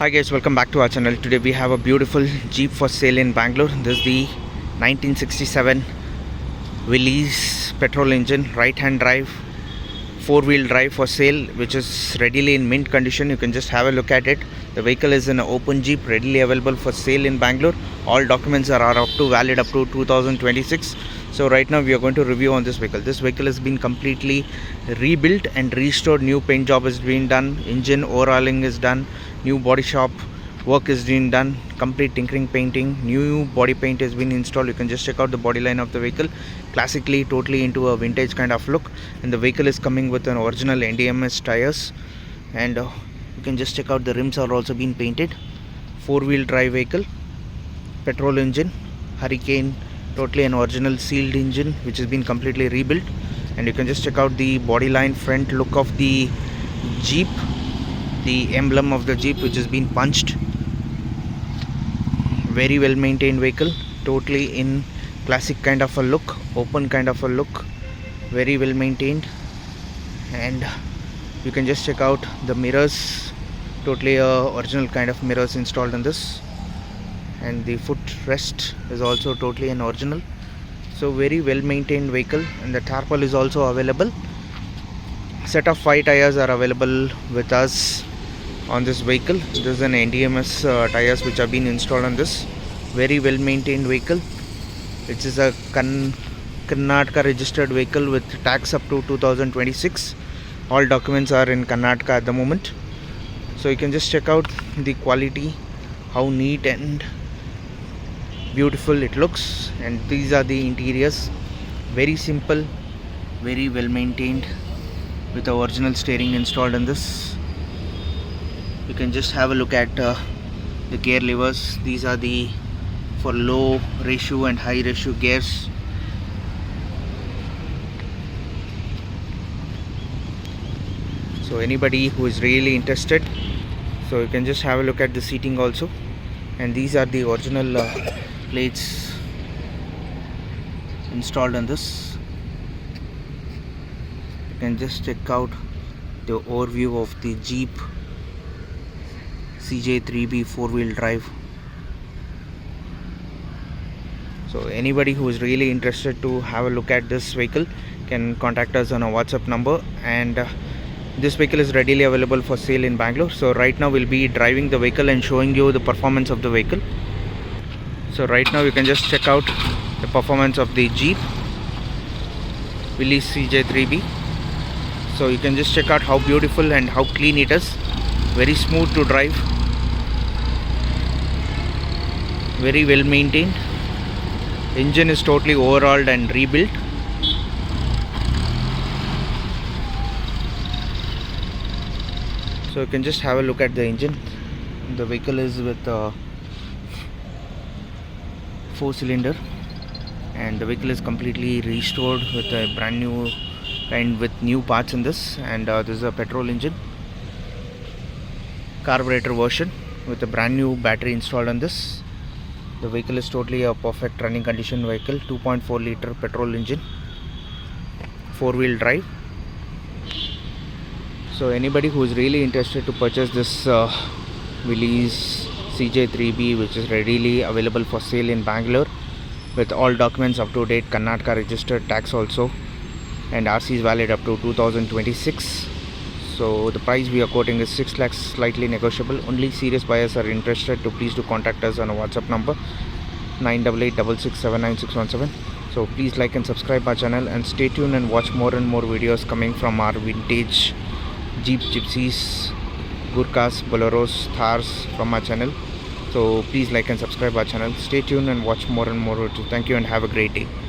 Hi guys, welcome back to our channel. Today we have a beautiful Jeep for sale in Bangalore. This is the 1967 Willys petrol engine, right hand drive, 4-wheel drive for sale, which is readily in mint condition. You can just have a look at it. The vehicle is an open Jeep, readily available for sale in Bangalore. All documents are valid up to 2026. So right now we are going to review on this vehicle. This vehicle has been completely rebuilt and restored. New paint job is being done, engine overhauling is done, new body shop work is being done, complete tinkering painting, new body paint has been installed. You can just check out the body line of the vehicle, classically totally into a vintage kind of look. And the vehicle is coming with an original NDMS tires, and you can just check out the rims are also been painted. 4-wheel drive vehicle, petrol engine, Hurricane, totally an original sealed engine which has been completely rebuilt. And you can just check out the body line, front look of the Jeep, the emblem of the Jeep which has been punched. Very well maintained vehicle, totally in classic kind of a look, open kind of a look, very well maintained. And you can just check out the mirrors, totally original kind of mirrors installed in this. And the footrest is also totally an original. So very well maintained vehicle, and the tarpaul is also available. Set of 5 tires are available with us on this vehicle. This is an NDMS tires which have been installed on this. Very well maintained vehicle. It is a Karnataka registered vehicle with tax up to 2026. All documents are in Karnataka at the moment. So you can just check out the quality, how neat and beautiful it looks. And these are the interiors, very simple, very well maintained, with the original steering installed in this. You can just have a look at the gear levers. These are the for low ratio and high ratio gears. So anybody who is really interested, so you can just have a look at the seating also. And these are the original plates installed on this. You can just check out the overview of the Jeep CJ3B 4-wheel drive. So anybody who is really interested to have a look at this vehicle can contact us on a WhatsApp number. And this vehicle is readily available for sale in Bangalore. So right now we'll be driving the vehicle and showing you the performance of the vehicle. So right now you can just check out the performance of the Jeep Willys CJ3B. So you can just check out how beautiful and how clean it is. Very smooth to drive, very well maintained. Engine is totally overhauled and rebuilt. So you can just have a look at the engine. The vehicle is with 4-cylinder, and the vehicle is completely restored with a brand new kind with new parts in this. And this is a petrol engine, carburetor version with a brand new battery installed on this. The vehicle is totally a perfect running condition vehicle. 2.4 liter petrol engine, 4-wheel drive. So anybody who is really interested to purchase this Willys CJ3B, which is readily available for sale in Bangalore, with all documents up to date, Karnataka registered, tax also, and RC is valid up to 2026. So the price we are quoting is 6 lakhs, slightly negotiable. Only serious buyers are interested to please do contact us on a WhatsApp number 9886679617. So please like and subscribe our channel, and stay tuned and watch more and more videos coming from our vintage Jeep, Gypsies, Gurkhas, Boleros, Thars from our channel. So please like and subscribe our channel. Stay tuned and watch more and more videos. Thank you and have a great day.